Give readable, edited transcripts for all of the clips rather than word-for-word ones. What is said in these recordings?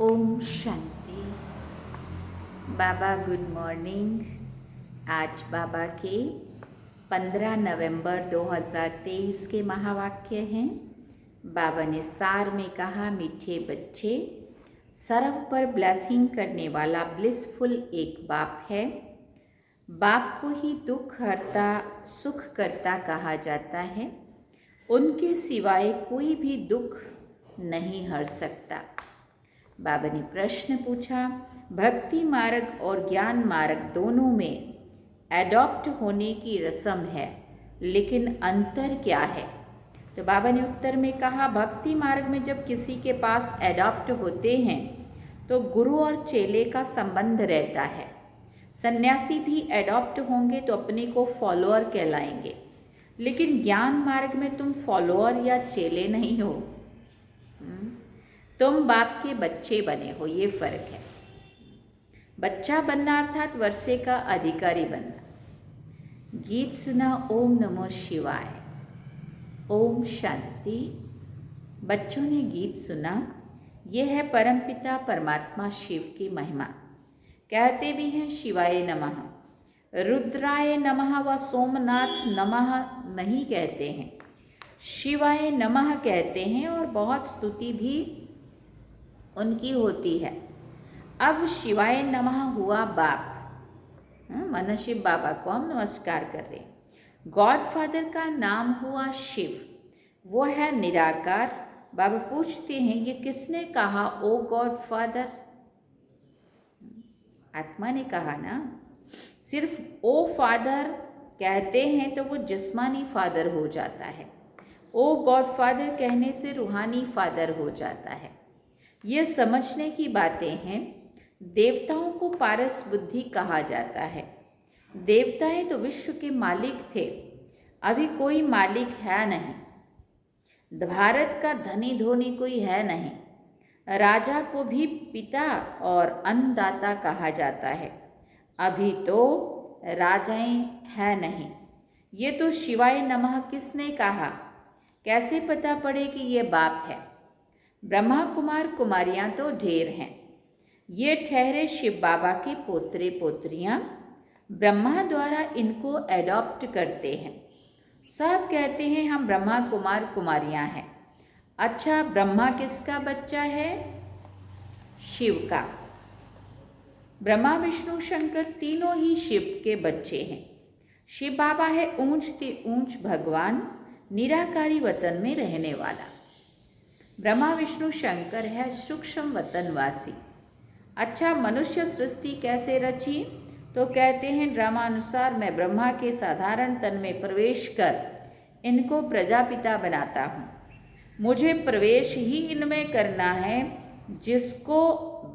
ओम शांति। बाबा good morning. आज बाबा के 15 नवंबर 2023 के महावाक्य हैं। बाबा ने सार में कहा, मीठे बच्चे, सर्व पर ब्लेसिंग करने वाला ब्लिसफुल एक बाप है। बाप को ही दुख हरता सुख करता कहा जाता है। उनके सिवाय कोई भी दुख नहीं हर सकता। बाबा ने प्रश्न पूछा, भक्ति मार्ग और ज्ञान मार्ग दोनों में एडॉप्ट होने की रस्म है, लेकिन अंतर क्या है? तो बाबा ने उत्तर में कहा, भक्ति मार्ग में जब किसी के पास एडॉप्ट होते हैं तो गुरु और चेले का संबंध रहता है। सन्यासी भी एडॉप्ट होंगे तो अपने को फॉलोअर कहलाएंगे, लेकिन ज्ञान मार्ग में तुम फॉलोअर या चेले नहीं हो, तुम बाप के बच्चे बने हो। ये फर्क है। बच्चा बनना अर्थात वर्षे का अधिकारी बनना। गीत सुना, ओम नमो शिवाय, ओम शांति। बच्चों ने गीत सुना। यह है परमपिता परमात्मा शिव की महिमा। कहते भी हैं शिवाय नमः, रुद्राय नमः व सोमनाथ नमः नहीं कहते हैं, शिवाय नमः कहते हैं, और बहुत स्तुति भी उनकी होती है। अब शिवाय नमः हुआ बाप, माना शिव बाबा को हम नमस्कार कर रहे हैं। गॉड फादर का नाम हुआ शिव, वो है निराकार। बाबा पूछते हैं, ये किसने कहा ओ गॉड फादर? आत्मा ने कहा ना। सिर्फ ओ फादर कहते हैं तो वो जिस्मानी फादर हो जाता है। ओ गॉड फादर कहने से रूहानी फादर हो जाता है। ये समझने की बातें हैं। देवताओं को पारस बुद्धि कहा जाता है। देवताएं तो विश्व के मालिक थे, अभी कोई मालिक है नहीं। भारत का धनी धोनी कोई है नहीं। राजा को भी पिता और अन्नदाता कहा जाता है, अभी तो राजाएं है नहीं। ये तो शिवाय नमः किसने कहा? कैसे पता पड़े कि ये बाप है? ब्रह्मा कुमार कुमारियाँ तो ढेर हैं। ये ठहरे शिव बाबा के पोतरे पोतरियाँ। ब्रह्मा द्वारा इनको एडॉप्ट करते हैं। सब कहते हैं हम ब्रह्मा कुमार कुमारियाँ हैं। अच्छा, ब्रह्मा किसका बच्चा है? शिव का। ब्रह्मा विष्णु शंकर तीनों ही शिव के बच्चे हैं। शिव बाबा है ऊंच ते ऊंच भगवान, निराकारी वतन में रहने वाला। ब्रह्मा विष्णु शंकर है सूक्ष्म वतनवासी। अच्छा, मनुष्य सृष्टि कैसे रची? तो कहते हैं ड्रामानुसार मैं ब्रह्मा के साधारण तन में प्रवेश कर इनको प्रजापिता बनाता हूँ। मुझे प्रवेश ही इनमें करना है जिसको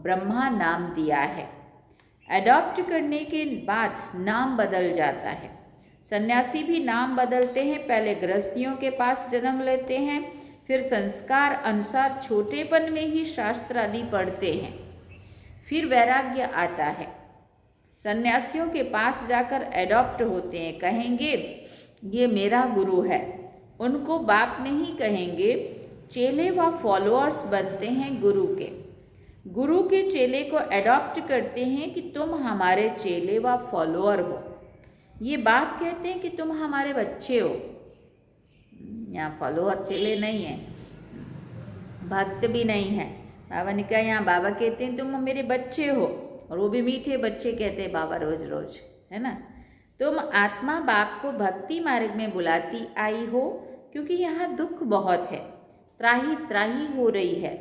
ब्रह्मा नाम दिया है। एडॉप्ट करने के बाद नाम बदल जाता है। सन्यासी भी नाम बदलते हैं। पहले गृहस्थियों के पास जन्म लेते हैं, फिर संस्कार अनुसार छोटेपन में ही शास्त्र आदि पढ़ते हैं, फिर वैराग्य आता है। सन्यासियों के पास जाकर एडॉप्ट होते हैं। कहेंगे ये मेरा गुरु है, उनको बाप नहीं कहेंगे। चेले व फॉलोअर्स बनते हैं गुरु के। गुरु के चेले को एडॉप्ट करते हैं कि तुम हमारे चेले व फॉलोअर हो। ये बाप कहते हैं कि तुम हमारे बच्चे हो। यहाँ फॉलोअर चेले नहीं है, भक्त भी नहीं है। बाबा ने कहा, यहाँ बाबा कहते हैं तुम मेरे बच्चे हो, और वो भी मीठे बच्चे कहते हैं बाबा रोज रोज, है ना। तुम आत्मा बाप को भक्ति मार्ग में बुलाती आई हो, क्योंकि यहाँ दुख बहुत है, त्राही त्राही हो रही है।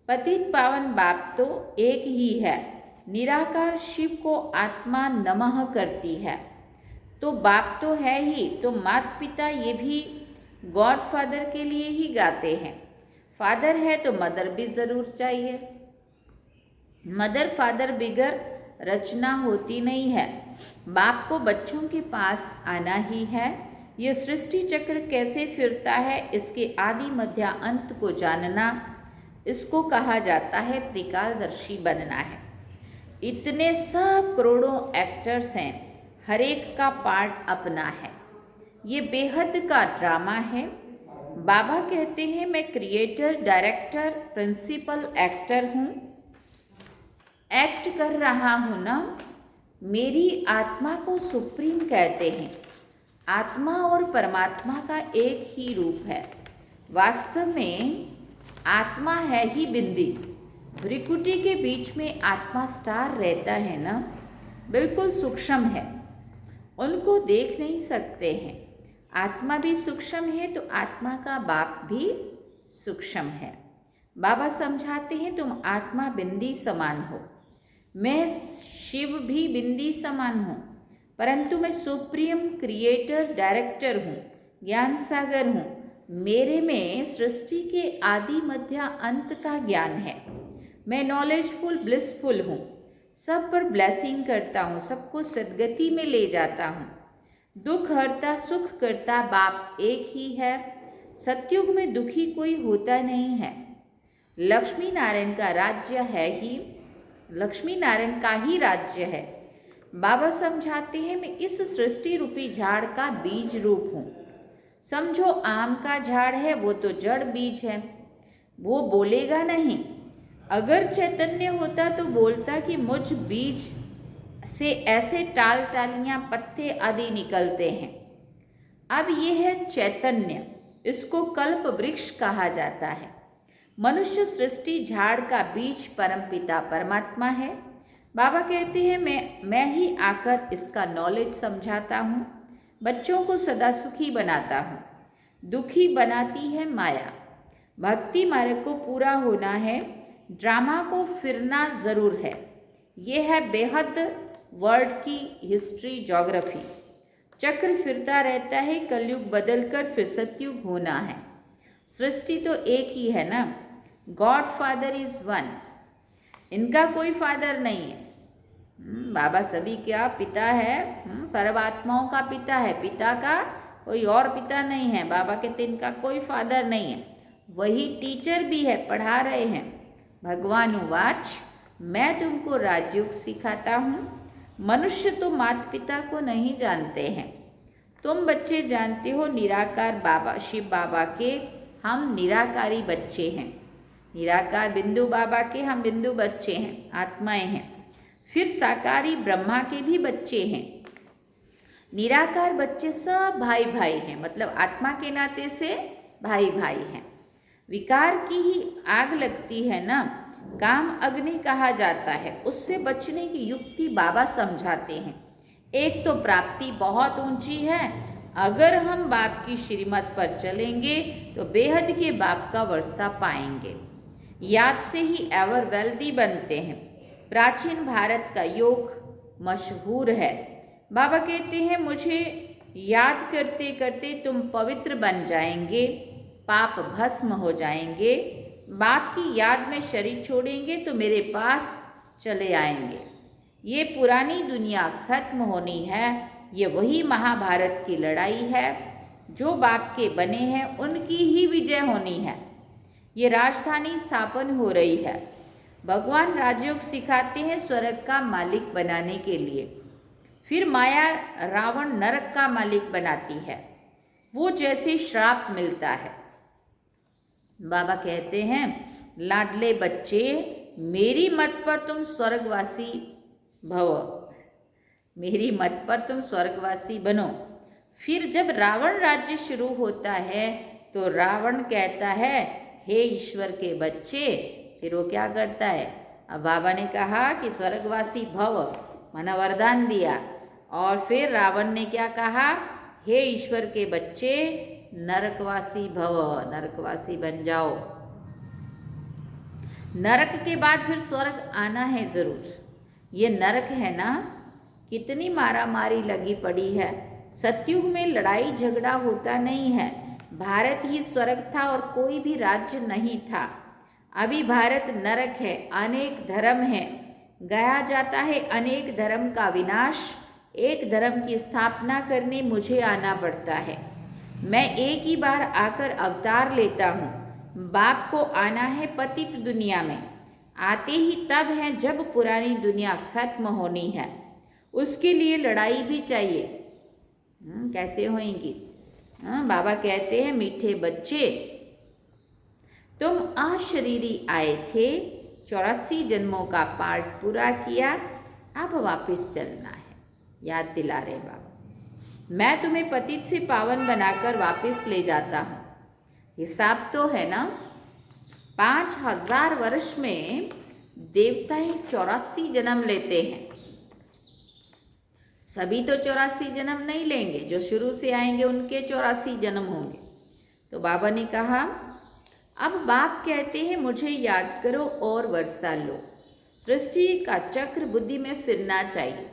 पतित पावन बाप तो एक ही है। निराकार शिव को आत्मा नमः करती है, तो बाप तो है ही, तो माता पिता ये भी गॉड फादर के लिए ही गाते हैं। फादर है तो मदर भी ज़रूर चाहिए। मदर फादर बिगर रचना होती नहीं है। बाप को बच्चों के पास आना ही है। ये सृष्टि चक्र कैसे फिरता है, इसके आदि मध्य अंत को जानना, इसको कहा जाता है त्रिकालदर्शी बनना है। इतने सब करोड़ों एक्टर्स हैं, हर एक का पार्ट अपना है। ये बेहद का ड्रामा है। बाबा कहते हैं मैं क्रिएटर, डायरेक्टर, प्रिंसिपल एक्टर हूँ। एक्ट कर रहा हूँ ना, मेरी आत्मा को सुप्रीम कहते हैं। आत्मा और परमात्मा का एक ही रूप है। वास्तव में आत्मा है ही बिंदी। भ्रिकुटी के बीच में आत्मा स्टार रहता है ना, बिल्कुल सूक्ष्म है, उनको देख नहीं सकते हैं। आत्मा भी सूक्ष्म है तो आत्मा का बाप भी सूक्ष्म है। बाबा समझाते हैं तुम आत्मा बिंदी समान हो। मैं शिव भी बिंदी समान हूँ, परंतु मैं सुप्रीम क्रिएटर डायरेक्टर हूँ, ज्ञान सागर हूँ। मेरे में सृष्टि के आदि मध्य अंत का ज्ञान है। मैं नॉलेजफुल ब्लिसफुल हूँ, सब पर ब्लेसिंग करता हूँ, सबको सदगति में ले जाता हूँ। दुख हरता सुख करता बाप एक ही है। सतयुग में दुखी कोई होता नहीं है। लक्ष्मी नारायण का राज्य है ही, लक्ष्मी नारायण का ही राज्य है। बाबा समझाते हैं मैं इस सृष्टि रूपी झाड़ का बीज रूप हूँ। समझो आम का झाड़ है, वो तो जड़ बीज है, वो बोलेगा नहीं। अगर चैतन्य होता तो बोलता कि मुझ बीज से ऐसे टाल टालियाँ पत्ते आदि निकलते हैं। अब ये है चैतन्य, इसको कल्प वृक्ष कहा जाता है। मनुष्य सृष्टि झाड़ का बीज परमपिता परमात्मा है। बाबा कहते हैं मैं ही आकर इसका नॉलेज समझाता हूँ। बच्चों को सदा सुखी बनाता हूँ, दुखी बनाती है माया। भक्ति मार्ग को पूरा होना है, ड्रामा को फिरना ज़रूर है। ये है बेहद वर्ल्ड की हिस्ट्री ज्योग्राफी। चक्र फिरता रहता है, कलयुग बदलकर फिर सतयुग होना है। सृष्टि तो एक ही है ना, गॉड फादर इज वन, इनका कोई फादर नहीं है। बाबा सभी क्या पिता है, सर्वात्माओं का पिता है, पिता का कोई और पिता नहीं है। बाबा कहते इनका कोई फादर नहीं है, वही टीचर भी है, पढ़ा रहे हैं। भगवान उवाच, मैं तुमको राजयोग सिखाता हूँ। मनुष्य तो माता पिता को नहीं जानते हैं, तुम बच्चे जानते हो निराकार बाबा शिव बाबा के, हम निराकारी बच्चे हैं। निराकार बिंदु बाबा के हम बिंदु बच्चे हैं, आत्माएं हैं। फिर साकारी ब्रह्मा के भी बच्चे हैं। निराकार बच्चे सब भाई भाई हैं, मतलब आत्मा के नाते से भाई भाई हैं। विकार की ही आग लगती है ना, काम अग्नि कहा जाता है, उससे बचने की युक्ति बाबा समझाते हैं। एक तो प्राप्ति बहुत ऊंची है, अगर हम बाप की श्रीमत पर चलेंगे तो बेहद के बाप का वर्षा पाएंगे। याद से ही एवर वेल्दी बनते हैं। प्राचीन भारत का योग मशहूर है। बाबा कहते हैं मुझे याद करते करते तुम पवित्र बन जाएंगे, पाप भस्म हो जाएंगे। बाप की याद में शरीर छोड़ेंगे तो मेरे पास चले आएंगे। ये पुरानी दुनिया खत्म होनी है, ये वही महाभारत की लड़ाई है। जो बाप के बने हैं उनकी ही विजय होनी है। ये राजधानी स्थापन हो रही है। भगवान राजयोग सिखाते हैं स्वर्ग का मालिक बनाने के लिए। फिर माया रावण नरक का मालिक बनाती है, वो जैसे श्राप मिलता है। बाबा कहते हैं लाडले बच्चे, मेरी मत पर तुम स्वर्गवासी भव, मेरी मत पर तुम स्वर्गवासी बनो। फिर जब रावण राज्य शुरू होता है तो रावण कहता है हे ईश्वर के बच्चे, फिर वो क्या करता है। अब बाबा ने कहा कि स्वर्गवासी भव, माना वरदान दिया, और फिर रावण ने क्या कहा, हे ईश्वर के बच्चे नरकवासी भव, नरकवासी बन जाओ। नरक के बाद फिर स्वर्ग आना है ज़रूर। ये नरक है ना, कितनी मारामारी लगी पड़ी है। सतयुग में लड़ाई झगड़ा होता नहीं है। भारत ही स्वर्ग था और कोई भी राज्य नहीं था। अभी भारत नरक है, अनेक धर्म हैं, गाया जाता है अनेक धर्म का विनाश। एक धर्म की स्थापना करने मुझे आना पड़ता है। मैं एक ही बार आकर अवतार लेता हूँ। बाप को आना है पतित दुनिया में, आते ही तब है जब पुरानी दुनिया खत्म होनी है। उसके लिए लड़ाई भी चाहिए। कैसे होएंगी। बाबा कहते हैं मीठे बच्चे, तुम अशरीरी आए थे, 84 जन्मों का पाठ पूरा किया, अब वापस चलना है। याद दिला रहे बाबा, मैं तुम्हें पतित से पावन बनाकर वापस ले जाता हूँ। हिसाब तो है ना, 5000 वर्ष में देवताएं 84 जन्म लेते हैं। सभी तो 84 जन्म नहीं लेंगे, जो शुरू से आएंगे उनके 84 जन्म होंगे। तो बाबा ने कहा, अब बाप कहते हैं मुझे याद करो और वर्षा लो। सृष्टि का चक्र बुद्धि में फिरना चाहिए।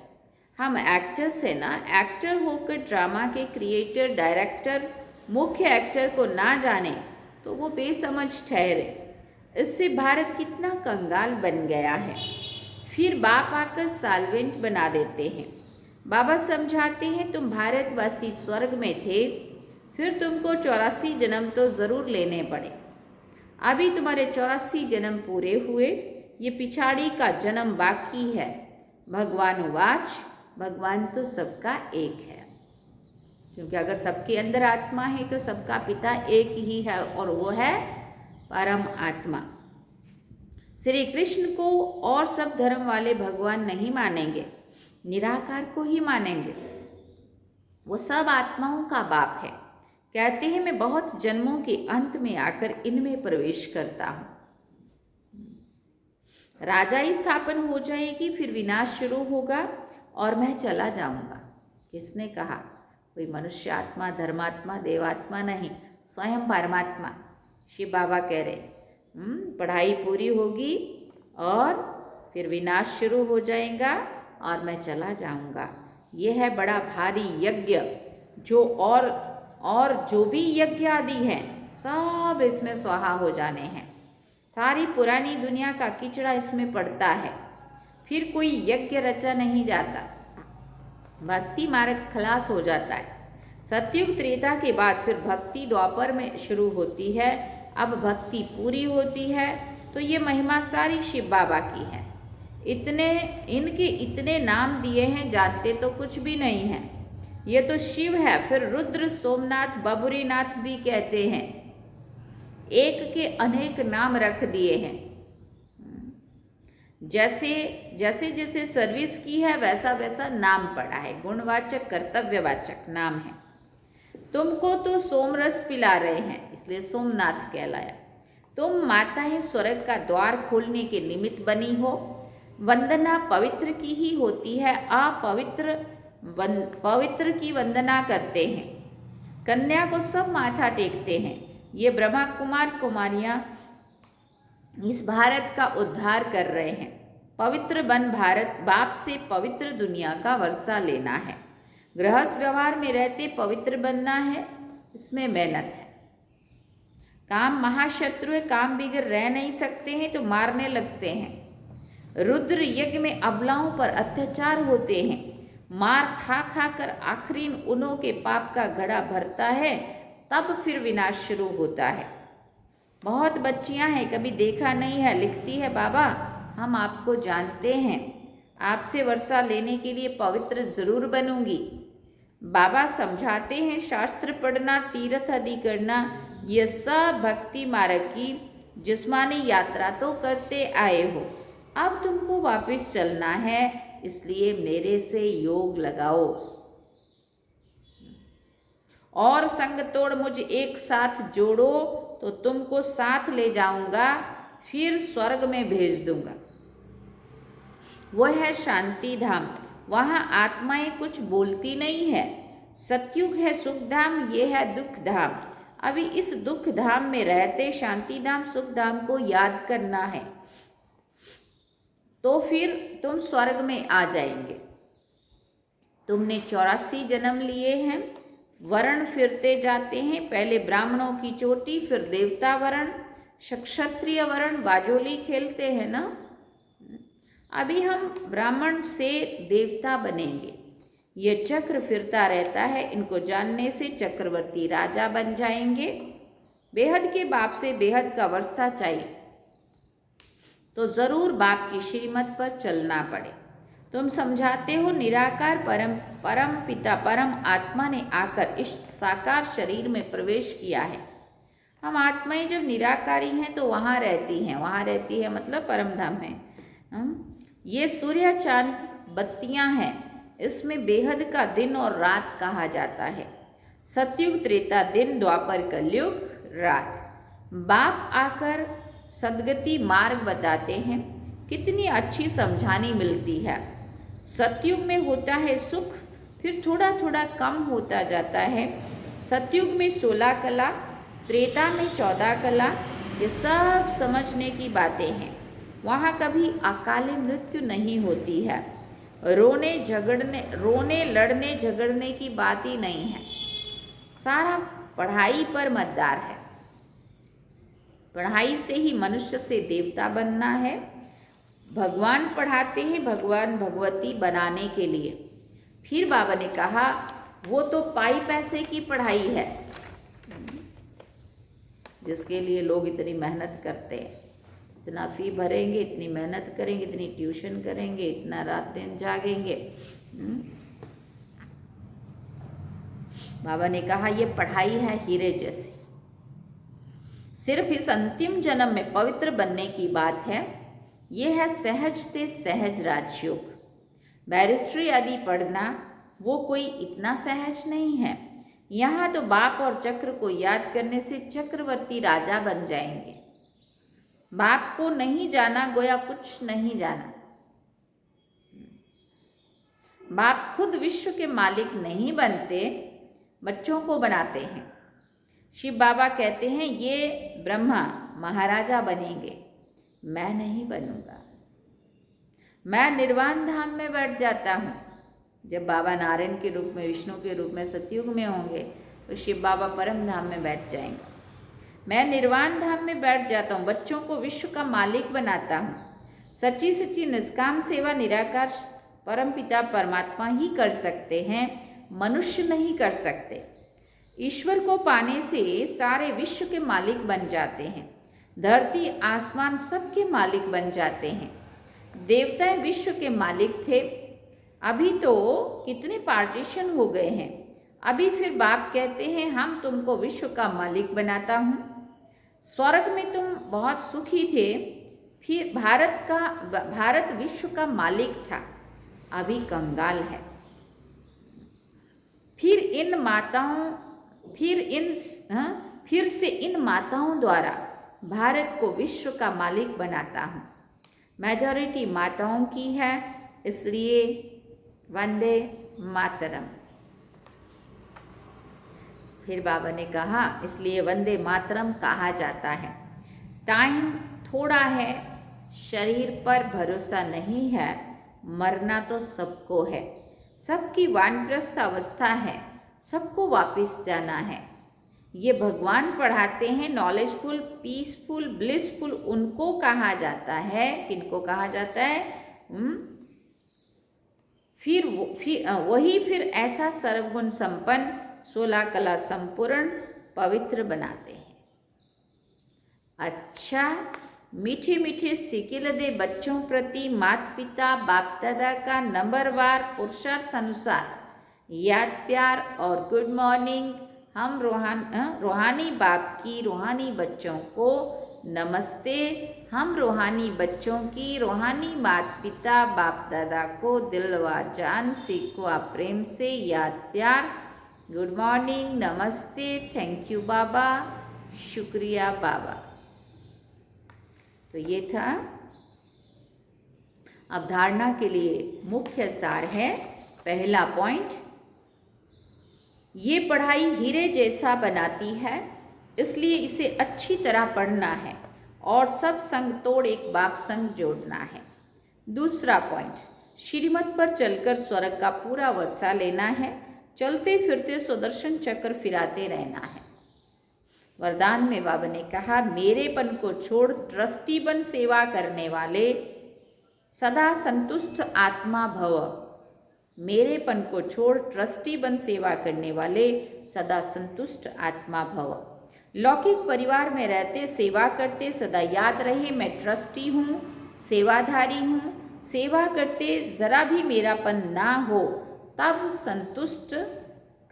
हम एक्टर्स हैं ना, एक्टर होकर ड्रामा के क्रिएटर, डायरेक्टर, मुख्य एक्टर को ना जाने तो वो बेसमझ ठहरे। इससे भारत कितना कंगाल बन गया है। फिर बाप आकर साल्वेंट बना देते हैं। बाबा समझाते हैं तुम भारतवासी स्वर्ग में थे, फिर तुमको 84 जन्म तो ज़रूर लेने पड़े। अभी तुम्हारे 84 जन्म पूरे हुए, ये पिछाड़ी का जन्म बाकी है। भगवान उवाच, भगवान तो सबका एक है, क्योंकि अगर सबके अंदर आत्मा है तो सबका पिता एक ही है और वो है परम आत्मा। श्री कृष्ण को और सब धर्म वाले भगवान नहीं मानेंगे, निराकार को ही मानेंगे। वो सब आत्माओं का बाप है। कहते हैं मैं बहुत जन्मों के अंत में आकर इनमें प्रवेश करता हूँ। राजाई स्थापन हो जाएगी, फिर विनाश शुरू होगा और मैं चला जाऊंगा। किसने कहा? कोई मनुष्य आत्मा, धर्मात्मा, देवात्मा नहीं, स्वयं परमात्मा। शिव बाबा कह रहे पढ़ाई पूरी होगी और फिर विनाश शुरू हो जाएगा और मैं चला जाऊंगा। यह है बड़ा भारी यज्ञ, जो और जो भी यज्ञ आदि हैं सब इसमें स्वाहा हो जाने हैं। सारी पुरानी दुनिया का किचड़ा इसमें पड़ता है, फिर कोई यज्ञ रचा नहीं जाता। भक्ति मार्ग खलास हो जाता है। सतयुग त्रेता के बाद फिर भक्ति द्वापर में शुरू होती है। अब भक्ति पूरी होती है तो ये महिमा सारी शिव बाबा की है। इनके इतने नाम दिए हैं, जानते तो कुछ भी नहीं हैं। ये तो शिव है, फिर रुद्र, सोमनाथ, बबुरीनाथ भी कहते हैं। एक के अनेक नाम रख दिए हैं। जैसे जैसे सर्विस की है वैसा वैसा नाम पड़ा है। गुणवाचक, कर्तव्यवाचक नाम है। तुमको तो सोमरस पिला रहे हैं, इसलिए सोमनाथ कहलाया। तुम माताएं स्वर्ग का द्वार खोलने के निमित्त बनी हो। वंदना पवित्र की ही होती है, पवित्र की वंदना करते हैं। कन्या को सब माथा टेकते हैं। ये ब्रह्मा कुमार कुमारियां इस भारत का उद्धार कर रहे हैं। पवित्र बन भारत, बाप से पवित्र दुनिया का वर्षा लेना है। गृहस्थ व्यवहार में रहते पवित्र बनना है, इसमें मेहनत है। काम महाशत्रु है, काम बिगड़ रह नहीं सकते हैं तो मारने लगते हैं। रुद्र यज्ञ में अबलाओं पर अत्याचार होते हैं। मार खा खा कर आखिरी उन्हों के पाप का घड़ा भरता है, तब फिर विनाश शुरू होता है। बहुत बच्चियां हैं, कभी देखा नहीं है, लिखती है बाबा हम आपको जानते हैं, आपसे वर्षा लेने के लिए पवित्र जरूर बनूंगी। बाबा समझाते हैं शास्त्र पढ़ना, तीर्थ आदि करना, ये सब भक्ति मार्ग की जिस्मानी यात्रा तो करते आए हो। अब तुमको वापस चलना है, इसलिए मेरे से योग लगाओ और संग तोड़ मुझ एक साथ जोड़ो तो तुमको साथ ले जाऊंगा, फिर स्वर्ग में भेज दूंगा। वो है शांति धाम, वहाँ आत्माएं कुछ बोलती नहीं है। सतयुग है सुख धाम, ये है दुख धाम। अभी इस दुख धाम में रहते शांति धाम, सुख धाम को याद करना है, तो फिर तुम स्वर्ग में आ जाएंगे। तुमने 84 जन्म लिए हैं, वर्ण फिरते जाते हैं। पहले ब्राह्मणों की चोटी, फिर देवता वर्ण, क्षत्रिय वर्ण, बाजोली खेलते हैं ना। अभी हम ब्राह्मण से देवता बनेंगे। ये चक्र फिरता रहता है, इनको जानने से चक्रवर्ती राजा बन जाएंगे। बेहद के बाप से बेहद का वर्षा चाहिए तो जरूर बाप की श्रीमत पर चलना पड़े। तुम समझाते हो निराकार परम पिता, परम आत्मा ने आकर इस साकार शरीर में प्रवेश किया है। हम आत्माएं जब निराकारी हैं तो वहाँ रहती हैं, वहाँ रहती है मतलब परम धाम है। ये सूर्य चांद बत्तियां हैं, इसमें बेहद का दिन और रात कहा जाता है। सतयुग त्रेता दिन, द्वापर कलयुग रात। बाप आकर सदगति मार्ग बताते हैं, कितनी अच्छी समझानी मिलती है। सतयुग में होता है सुख, फिर थोड़ा थोड़ा कम होता जाता है। सतयुग में 16 कला, त्रेता में 14 कला, ये सब समझने की बातें हैं। वहाँ कभी अकाले मृत्यु नहीं होती है। रोने लड़ने झगड़ने की बात ही नहीं है। सारा पढ़ाई पर मतदार है। पढ़ाई से ही मनुष्य से देवता बनना है। भगवान पढ़ाते हैं भगवान भगवती बनाने के लिए। फिर बाबा ने कहा वो तो पाई पैसे की पढ़ाई है, जिसके लिए लोग इतनी मेहनत करते हैं। इतना फी भरेंगे, इतनी मेहनत करेंगे, इतनी ट्यूशन करेंगे, इतना रात दिन जागेंगे। बाबा ने कहा ये पढ़ाई है हीरे जैसी। सिर्फ इस अंतिम जन्म में पवित्र बनने की बात है। यह है सहजते सहज राजयोग। बैरिस्ट्री आदि पढ़ना वो कोई इतना सहज नहीं है। यहाँ तो बाप और चक्र को याद करने से चक्रवर्ती राजा बन जाएंगे। बाप को नहीं जाना गोया कुछ नहीं जाना। बाप खुद विश्व के मालिक नहीं बनते, बच्चों को बनाते हैं। शिव बाबा कहते हैं ये ब्रह्मा महाराजा बनेंगे, मैं नहीं बनूंगा। मैं निर्वाण धाम में बैठ जाता हूँ। जब बाबा नारायण के रूप में, विष्णु के रूप में सतयुग में होंगे तो शिव बाबा परम धाम में बैठ जाएंगे। मैं निर्वाण धाम में बैठ जाता हूँ, बच्चों को विश्व का मालिक बनाता हूँ। सच्ची सच्ची निष्काम सेवा निराकार परम पिता परमात्मा ही कर सकते हैं, मनुष्य नहीं कर सकते। ईश्वर को पाने से सारे विश्व के मालिक बन जाते हैं। धरती आसमान सबके मालिक बन जाते हैं। देवताएं विश्व के मालिक थे, अभी तो कितने पार्टीशन हो गए हैं। अभी फिर बाप कहते हैं हम तुमको विश्व का मालिक बनाता हूँ। स्वर्ग में तुम बहुत सुखी थे, फिर भारत विश्व का मालिक था, अभी कंगाल है। फिर से इन माताओं द्वारा भारत को विश्व का मालिक बनाता हूँ। मेजॉरिटी माताओं की है, इसलिए वंदे मातरम। फिर बाबा ने कहा इसलिए वंदे मातरम कहा जाता है। टाइम थोड़ा है, शरीर पर भरोसा नहीं है, मरना तो सबको है। सबकी वानप्रस्थ अवस्था है, सबको वापस जाना है। ये भगवान पढ़ाते हैं। नॉलेजफुल, पीसफुल, ब्लिसफुल उनको कहा जाता है, किनको कहा जाता है? फिर ऐसा सर्वगुण संपन्न, 16 कला संपूर्ण, पवित्र बनाते हैं। अच्छा, मीठे मीठे सिकिल दे बच्चों प्रति माता पिता बाप दादा का नंबरवार पुरुषार्थ अनुसार याद, प्यार और गुड मॉर्निंग। हम रूहानी बाप की रूहानी बच्चों को नमस्ते। हम रूहानी बच्चों की रूहानी माता पिता बाप दादा को दिल व जान से व प्रेम से याद, प्यार, गुड मॉर्निंग, नमस्ते, थैंक यू बाबा, शुक्रिया बाबा। तो ये था अवधारणा के लिए मुख्य सार है। पहला पॉइंट, ये पढ़ाई हीरे जैसा बनाती है, इसलिए इसे अच्छी तरह पढ़ना है और सब संग तोड़ एक बाप संग जोड़ना है। दूसरा पॉइंट, श्रीमत पर चलकर स्वर्ग का पूरा वर्षा लेना है, चलते फिरते सुदर्शन चक्र फिराते रहना है। वरदान में बाबा ने कहा मेरेपन को छोड़ ट्रस्टी बन सेवा करने वाले सदा संतुष्ट आत्मा भव। मेरेपन को छोड़ ट्रस्टी बन सेवा करने वाले सदा संतुष्ट आत्मा भव। लौकिक परिवार में रहते सेवा करते सदा याद रहे मैं ट्रस्टी हूँ, सेवाधारी हूँ। सेवा करते ज़रा भी मेरापन ना हो तब संतुष्ट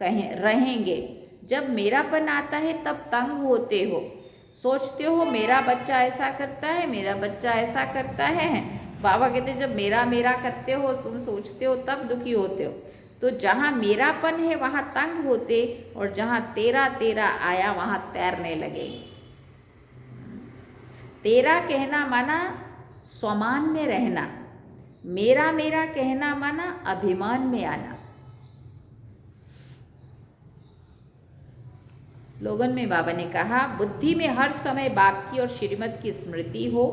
रहेंगे। जब मेरापन आता है तब तंग होते हो। सोचते हो मेरा बच्चा ऐसा करता है, मेरा बच्चा ऐसा करता है। बाबा कहते हैं जब मेरा मेरा करते हो, तुम सोचते हो, तब दुखी होते हो। तो जहाँ मेरापन है वहाँ तंग होते, और जहाँ तेरा तेरा आया वहाँ तैरने लगे। तेरा कहना माना स्वमान में रहना, मेरा मेरा कहना माना अभिमान में आना। स्लोगन में बाबा ने कहा, बुद्धि में हर समय बाप की और श्रीमत की स्मृति हो,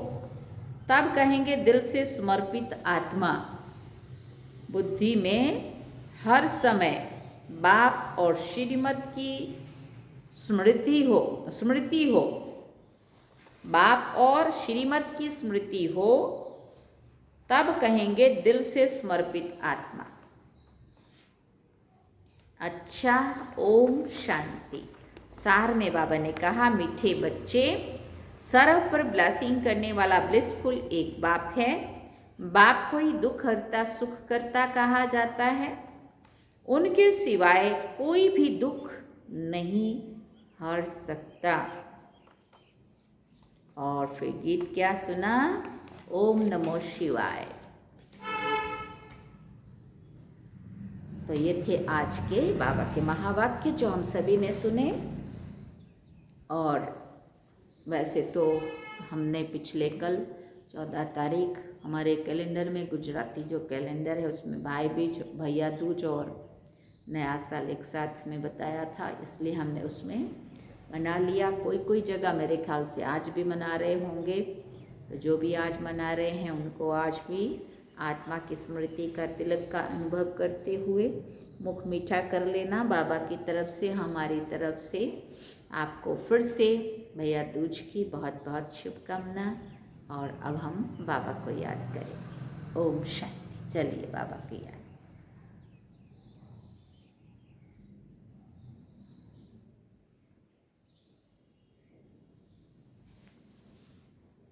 तब कहेंगे दिल से समर्पित आत्मा। बुद्धि में हर समय बाप और श्रीमत की स्मृति हो, बाप और श्रीमत की स्मृति हो, तब कहेंगे दिल से समर्पित आत्मा। अच्छा, ओम शांति। सार में बाबा ने कहा, मीठे बच्चे, सर्व पर ब्लेसिंग करने वाला ब्लिसफुल एक बाप है। बाप को ही दुख हरता सुख करता कहा जाता है। उनके सिवाय कोई भी दुख नहीं हर सकता। और फिर गीत क्या सुना? ओम नमो शिवाय। तो ये थे आज के बाबा के महावाक्य जो हम सभी ने सुने। और वैसे तो हमने पिछले कल 14 तारीख हमारे कैलेंडर में, गुजराती जो कैलेंडर है उसमें भाई बीज, भैया दूज और नया साल एक साथ में बताया था, इसलिए हमने उसमें मना लिया। कोई कोई जगह मेरे ख्याल से आज भी मना रहे होंगे। तो जो भी आज मना रहे हैं उनको आज भी आत्मा की स्मृति का तिलक का अनुभव करते हुए मुख मीठा कर लेना। बाबा की तरफ से, हमारी तरफ से आपको फिर से भैया दूज की बहुत बहुत शुभकामना। और अब हम बाबा को याद करें। ओम शांति। चलिए बाबा की याद।